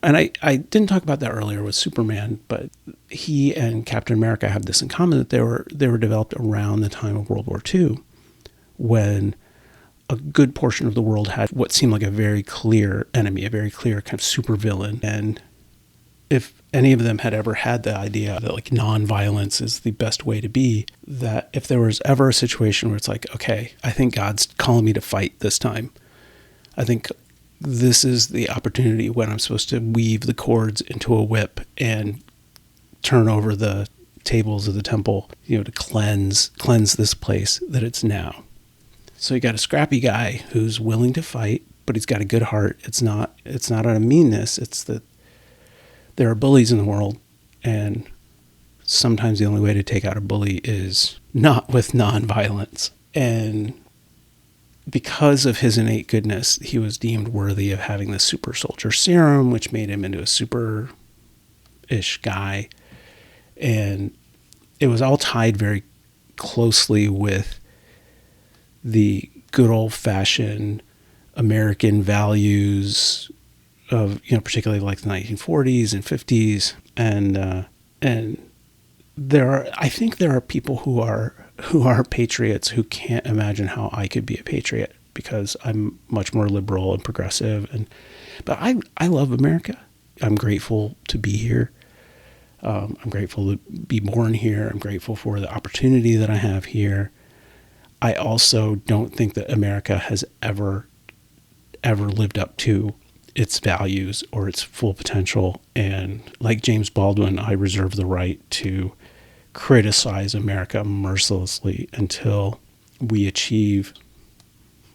Speaker 1: And I didn't talk about that earlier with Superman, but he and Captain America have this in common, that they were developed around the time of World War II, when a good portion of the world had what seemed like a very clear enemy, a very clear kind of supervillain. And if any of them had ever had the idea that, like, nonviolence is the best way to be, that if there was ever a situation where it's like, okay, I think God's calling me to fight this time. I think this is the opportunity when I'm supposed to weave the cords into a whip and turn over the tables of the temple, to cleanse this place, that it's now. So you got a scrappy guy who's willing to fight, but he's got a good heart. It's not out of meanness. It's that there are bullies in the world, and sometimes the only way to take out a bully is not with nonviolence. And because of his innate goodness, he was deemed worthy of having the super soldier serum, which made him into a super-ish guy. And it was all tied very closely with the good old-fashioned American values of, particularly like the 1940s and 50s. And I think there are people who are patriots who can't imagine how I could be a patriot, because I'm much more liberal and progressive. But I love America. I'm grateful to be here. I'm grateful to be born here. I'm grateful for the opportunity that I have here. I also don't think that America has ever lived up to its values or its full potential. And like James Baldwin, I reserve the right to criticize America mercilessly until we achieve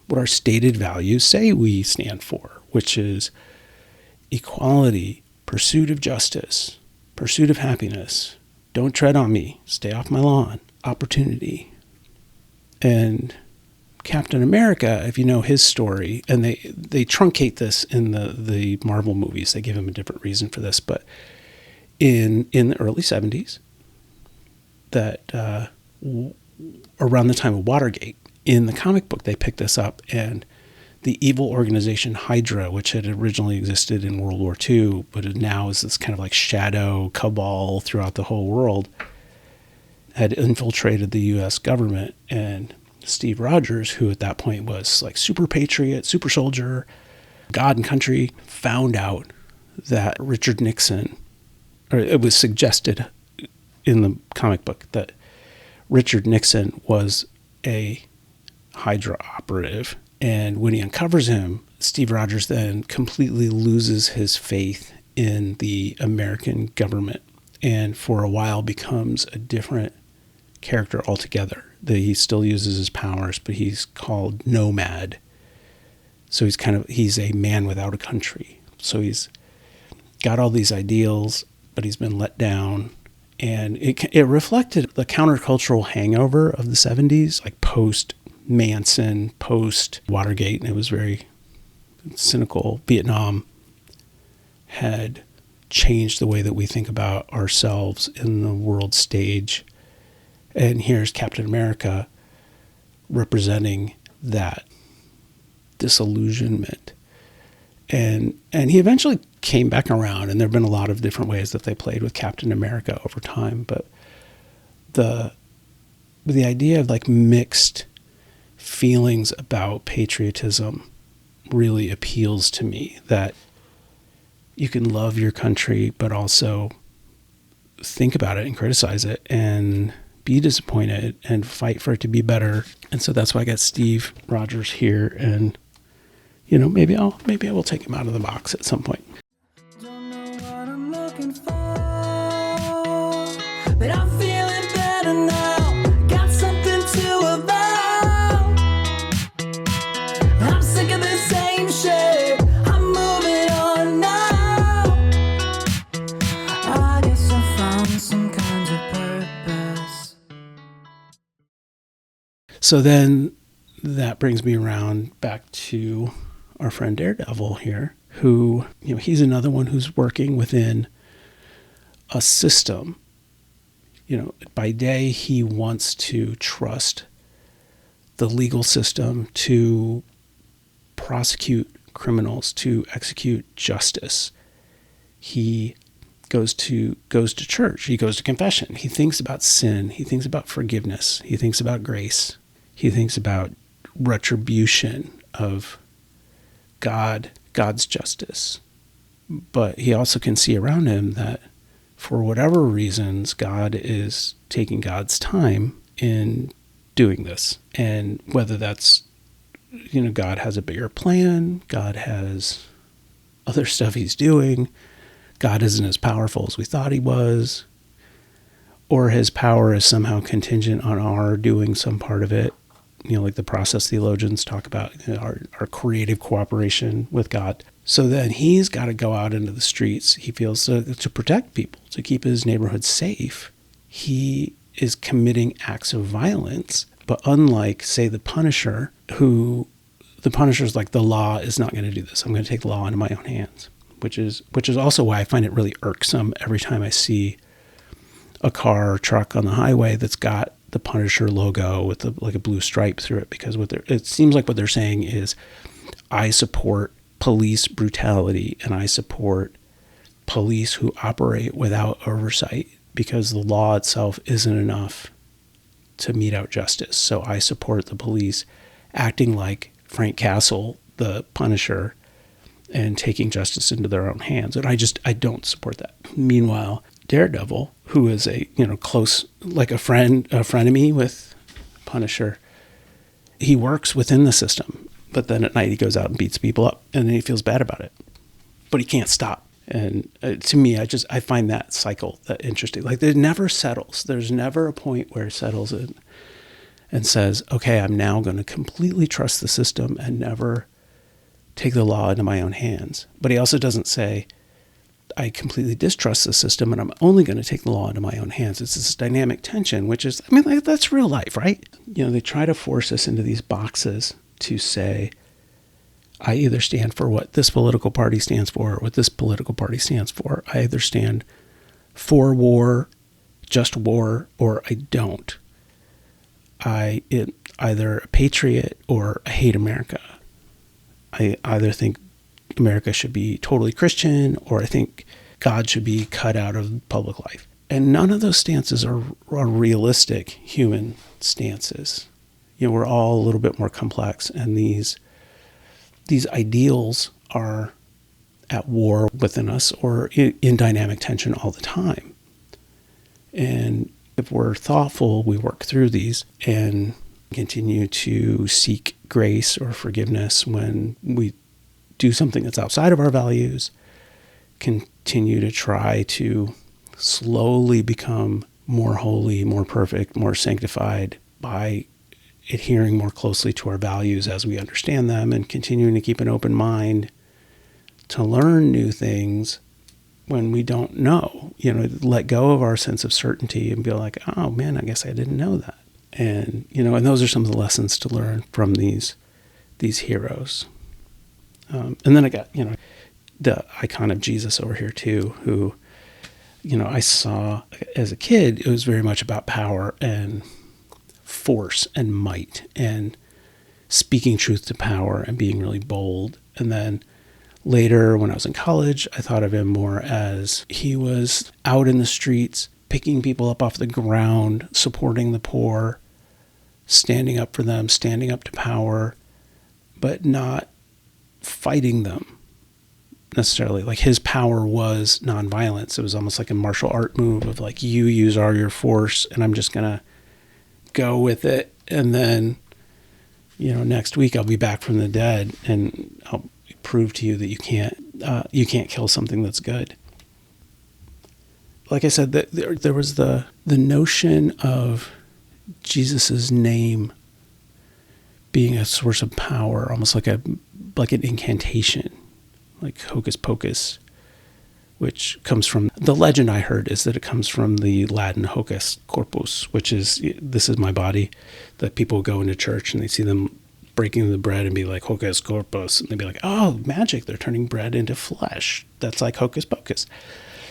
Speaker 1: what our stated values say we stand for, which is equality, pursuit of justice, pursuit of happiness, don't tread on me, stay off my lawn, opportunity. And Captain America, if you know his story, and they truncate this in the Marvel movies, they give him a different reason for this, but in the early 70s, that around the time of Watergate, in the comic book, they picked this up, and the evil organization Hydra, which had originally existed in World War II, but it now is this kind of like shadow cabal throughout the whole world, had infiltrated the U.S. government. And Steve Rogers, who at that point was like super patriot, super soldier, God and country, found out that Richard Nixon, or it was suggested in the comic book that Richard Nixon was a Hydra operative. And when he uncovers him, Steve Rogers then completely loses his faith in the American government, and for a while becomes a different character altogether. That he still uses his powers, but he's called Nomad. So he's a man without a country. So he's got all these ideals, but he's been let down. And it reflected the countercultural hangover of the 70s, like post Manson, post Watergate, and it was very cynical. Vietnam had changed the way that we think about ourselves in the world stage. And here's Captain America representing that disillusionment. And he eventually came back around, and there have been a lot of different ways that they played with Captain America over time. But the idea of like mixed feelings about patriotism really appeals to me, that you can love your country, but also think about it and criticize it and be disappointed and fight for it to be better. And so that's why I got Steve Rogers here, and maybe I will take him out of the box at some point.
Speaker 2: Don't know what I'm looking for, but I'm feeling better now. Got something to avow. I'm sick of the same shit. I'm moving on now. I guess I found some kind of purpose.
Speaker 1: So then that brings me around back to our friend Daredevil here, who, he's another one who's working within a system. By day, he wants to trust the legal system to prosecute criminals, to execute justice. He goes to church. He goes to confession. He thinks about sin. He thinks about forgiveness. He thinks about grace. He thinks about retribution of God's justice. But he also can see around him that for whatever reasons, God is taking God's time in doing this. And whether that's, God has a bigger plan, God has other stuff he's doing, God isn't as powerful as we thought he was, or his power is somehow contingent on our doing some part of it. Like the process theologians talk about, our creative cooperation with God. So then he's got to go out into the streets, he feels, to protect people, to keep his neighborhood safe. He is committing acts of violence, but unlike, say, the Punisher's like, the law is not going to do this. I'm going to take the law into my own hands, which is also why I find it really irksome every time I see a car or truck on the highway that's got the Punisher logo with like a blue stripe through it, because it seems like what they're saying is, I support police brutality and I support police who operate without oversight, because the law itself isn't enough to mete out justice. So I support the police acting like Frank Castle, the Punisher, and taking justice into their own hands. And I don't support that. Meanwhile, Daredevil, who is a close, like a frenemy with Punisher, he works within the system, but then at night he goes out and beats people up, and then he feels bad about it, but he can't stop. And to me, I find that cycle that interesting. Like, it never settles. There's never a point where it settles in and says, okay, I'm now going to completely trust the system and never take the law into my own hands. But he also doesn't say, I completely distrust the system and I'm only going to take the law into my own hands. It's this dynamic tension, which is, that's real life, right? They try to force us into these boxes to say, I either stand for what this political party stands for or what this political party stands for. I either stand for war, just war or I don't. I am either a patriot or I hate America. I either think America should be totally Christian or I think God should be cut out of public life. And none of those stances are realistic human stances. We're all a little bit more complex, and these ideals are at war within us or in dynamic tension all the time. And if we're thoughtful, we work through these and continue to seek grace or forgiveness when we do something that's outside of our values, continue to try to slowly become more holy, more perfect, more sanctified by adhering more closely to our values as we understand them, and continuing to keep an open mind to learn new things when we don't know, let go of our sense of certainty and be like, oh man, I guess I didn't know that. And, and those are some of the lessons to learn from these heroes. And then I got, the icon of Jesus over here too, who, I saw as a kid, it was very much about power and force and might and speaking truth to power and being really bold. And then later, when I was in college, I thought of him more as he was out in the streets, picking people up off the ground, supporting the poor, standing up for them, standing up to power, but not fighting them necessarily. Like his power was nonviolence. It was almost like a martial art move of like, you use all your force and I'm just going to go with it. And then, next week I'll be back from the dead and I'll prove to you that you can't kill something that's good. Like I said, there was the notion of Jesus's name being a source of power, almost like an incantation, like hocus pocus, which comes from the legend I heard is that it comes from the Latin hocus corpus, which is, this is my body, that people go into church and they see them breaking the bread and be like, hocus corpus, and they'd be like, oh, magic, they're turning bread into flesh. That's like hocus pocus.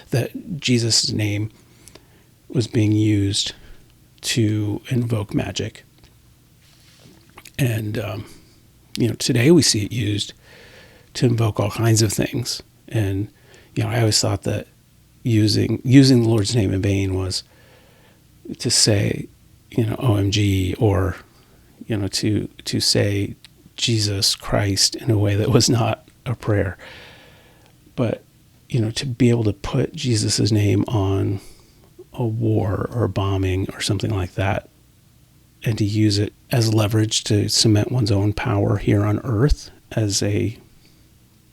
Speaker 1: That Jesus' name was being used to invoke magic. And, today we see it used to invoke all kinds of things. And, I always thought that using the Lord's name in vain was to say, OMG, or, to say Jesus Christ in a way that was not a prayer. But, to be able to put Jesus's name on a war or a bombing or something like that, and to use it as leverage to cement one's own power here on earth as a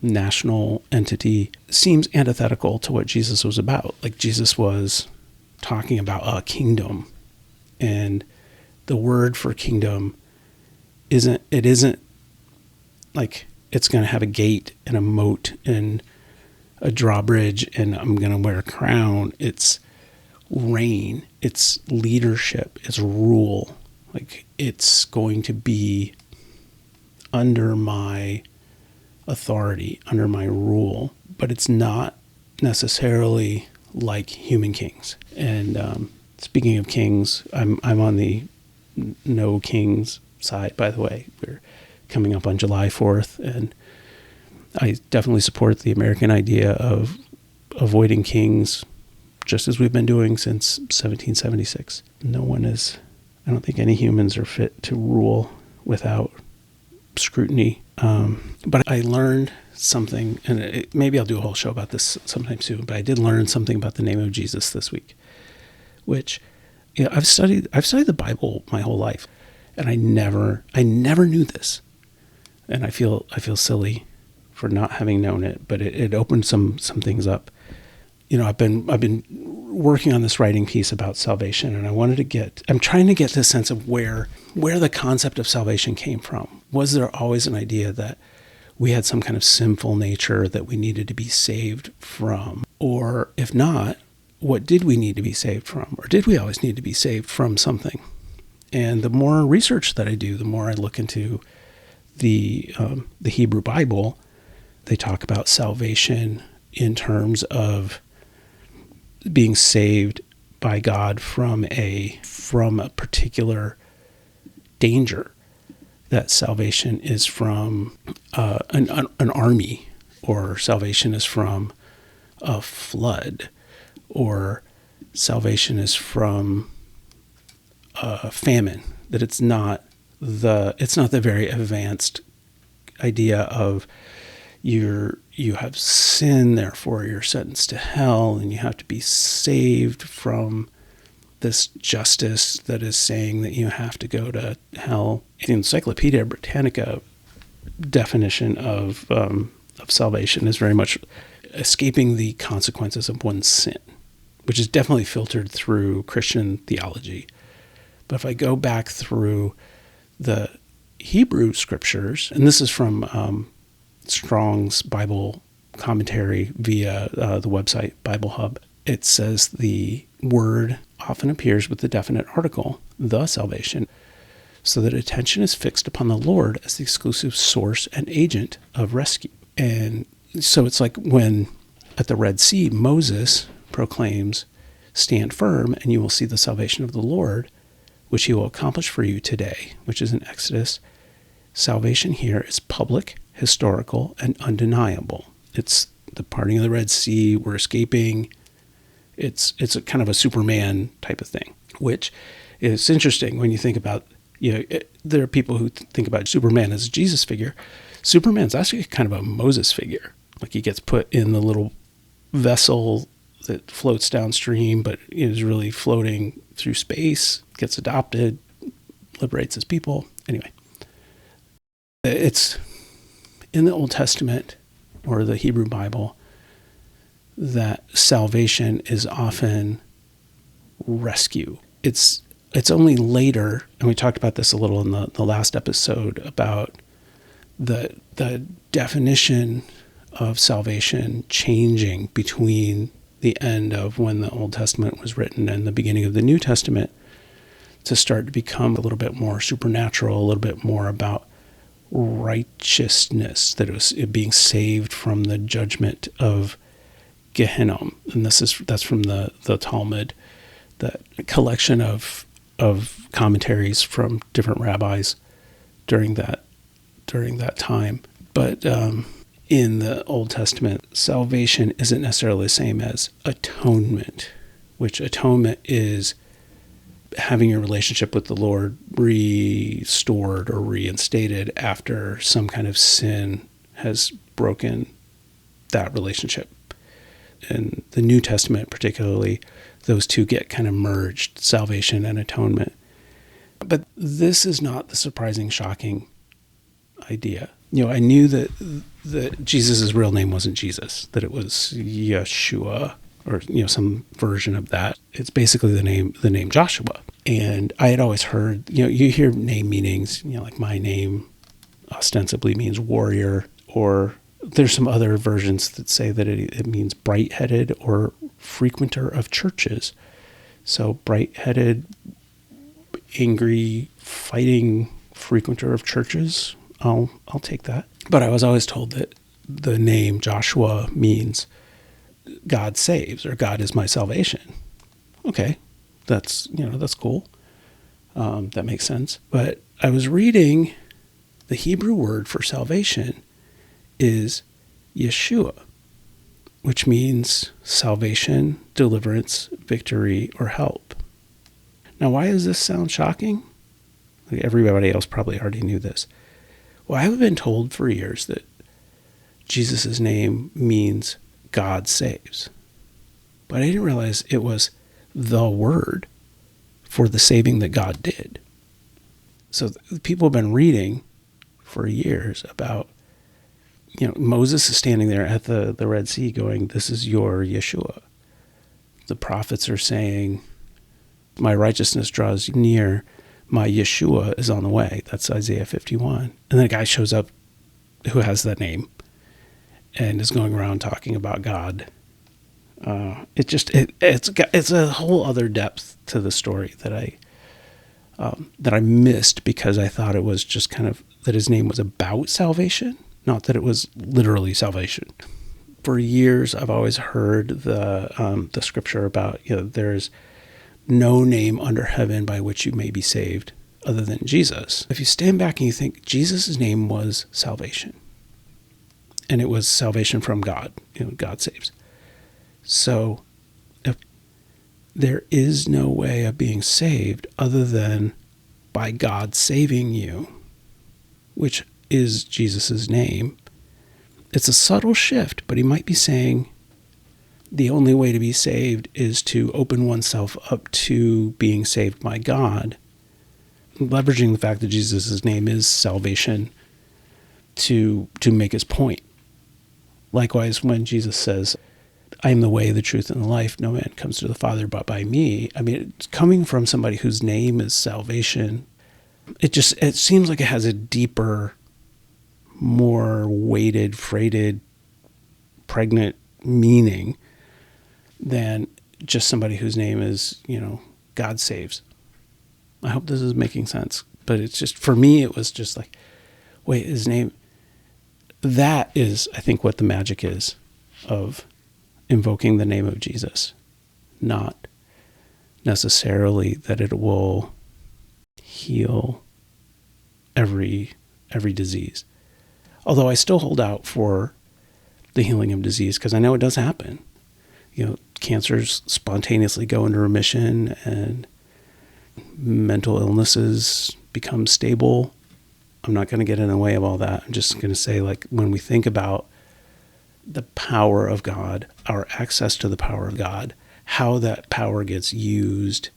Speaker 1: national entity seems antithetical to what Jesus was about. Like Jesus was talking about a kingdom, and the word for kingdom isn't like it's going to have a gate and a moat and a drawbridge and I'm going to wear a crown. It's reign, it's leadership, it's rule. Like it's going to be under my authority, under my rule, but it's not necessarily like human kings. And speaking of kings, I'm on the no kings side, by the way. We're coming up on July 4th, and I definitely support the American idea of avoiding kings, just as we've been doing since 1776. I don't think any humans are fit to rule without scrutiny. But I learned something, and maybe I'll do a whole show about this sometime soon, but I did learn something about the name of Jesus this week, which I've studied the Bible my whole life, and I never knew this. And I feel I'm for not having known it, but it opened some things up. I've been working on this writing piece about salvation, and I'm trying to get this sense of where the concept of salvation came from. Was there always an idea that we had some kind of sinful nature that we needed to be saved from? Or if not, what did we need to be saved from? Or did we always need to be saved from something? And the more research that I do, the more I look into the Hebrew Bible, they talk about salvation in terms of being saved by God from a particular danger. That salvation is from an army, or salvation is from a flood, or salvation is from a famine. That it's not the very advanced idea of you have sin, therefore you're sentenced to hell, and you have to be saved from this justice that is saying that you have to go to hell. The Encyclopedia Britannica definition of salvation is very much escaping the consequences of one's sin, which is definitely filtered through Christian theology. But if I go back through the Hebrew scriptures, and this is from Strong's Bible commentary via the website Bible Hub, it says the word often appears with the definite article, the salvation, so that attention is fixed upon the Lord as the exclusive source and agent of rescue. And so it's like when at the Red Sea, Moses proclaims, "Stand firm, and you will see the salvation of the Lord, which he will accomplish for you today," which is in Exodus. Salvation here is public, historical, and undeniable. It's the parting of the Red Sea. We're escaping. It's a kind of a Superman type of thing, which is interesting when you think about, there are people who think about Superman as a Jesus figure. Superman's actually kind of a Moses figure. Like, he gets put in the little vessel that floats downstream, but is really floating through space, gets adopted, liberates his people. Anyway, it's in the Old Testament or the Hebrew Bible that salvation is often rescue. It's only later, and we talked about this a little in the last episode, about the definition of salvation changing between the end of when the Old Testament was written and the beginning of the New Testament, to start to become a little bit more supernatural, a little bit more about righteousness, that it was being saved from the judgment of Gehenna. And that's from the Talmud, that collection of commentaries from different rabbis during that time. But in the Old Testament, salvation isn't necessarily the same as atonement, which atonement is having your relationship with the Lord restored or reinstated after some kind of sin has broken that relationship. In the New Testament particularly, those two get kind of merged, salvation and atonement. But this is not the surprising, shocking idea. I knew that Jesus' real name wasn't Jesus, that it was Yeshua, or some version of that. It's basically the name Joshua. And I had always heard, you hear name meanings, like my name ostensibly means warrior, or there's some other versions that say that it means bright-headed or frequenter of churches. So bright-headed, angry, fighting frequenter of churches, I'll take that. But I was always told that the name Joshua means God saves, or God is my salvation. Okay, that's cool. That makes sense. But I was reading the Hebrew word for salvation is Yeshua, which means salvation, deliverance, victory, or help. Now, why does this sound shocking? Like, everybody else probably already knew this. Well, I've been told for years that Jesus' name means God saves. But I didn't realize it was the word for the saving that God did. So people have been reading for years about, Moses is standing there at the Red Sea going, "This is your Yeshua." The prophets are saying, "My righteousness draws near, my Yeshua is on the way." That's Isaiah 51. And then a guy shows up who has that name and is going around talking about God. It's a whole other depth to the story that I missed, because I thought it was just kind of that his name was about salvation, not that it was literally salvation. For years, I've always heard the scripture about, there's no name under heaven by which you may be saved other than Jesus. If you stand back and you think Jesus' name was salvation, and it was salvation from God, God saves. So if there is no way of being saved other than by God saving you, which is Jesus' name. It's a subtle shift, but he might be saying the only way to be saved is to open oneself up to being saved by God, leveraging the fact that Jesus' name is salvation to make his point. Likewise, when Jesus says, I am the way, the truth, and the life, no man comes to the Father but by me. I mean, it's coming from somebody whose name is salvation. It seems like it has a deeper, more weighted, freighted, pregnant meaning than just somebody whose name is, God saves. I hope this is making sense. But it's just, for me, it was just like, wait, his name, that is, I think, what the magic is of invoking the name of Jesus. Not necessarily that it will heal every disease. Although I still hold out for the healing of disease, because I know it does happen. Cancers spontaneously go into remission and mental illnesses become stable. I'm not going to get in the way of all that. I'm just going to say, when we think about the power of God, our access to the power of God, how that power gets used,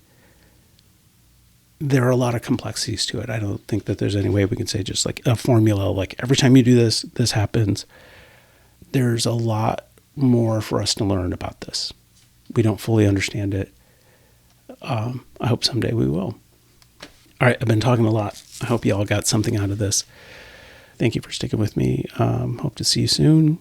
Speaker 1: there are a lot of complexities to it. I don't think that there's any way we can say just like a formula, like every time you do this, this happens. There's a lot more for us to learn about this. We don't fully understand it. I hope someday we will. All right, I've been talking a lot. I hope you all got something out of this. Thank you for sticking with me. Hope to see you soon.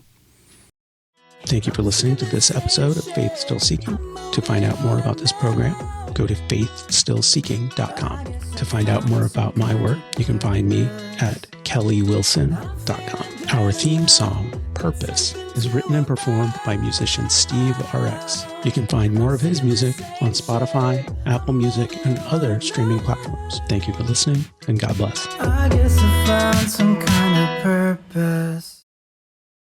Speaker 1: Thank you for listening to this episode of Faith Still Seeking. To find out more about this program, go to faithstillseeking.com. To find out more about my work, you can find me at kellywilson.com. Our theme song, Purpose, is written and performed by musician Steve RX. You can find more of his music on Spotify, Apple Music, and other streaming platforms. Thank you for listening, and God bless.
Speaker 2: I guess I found some kind of purpose.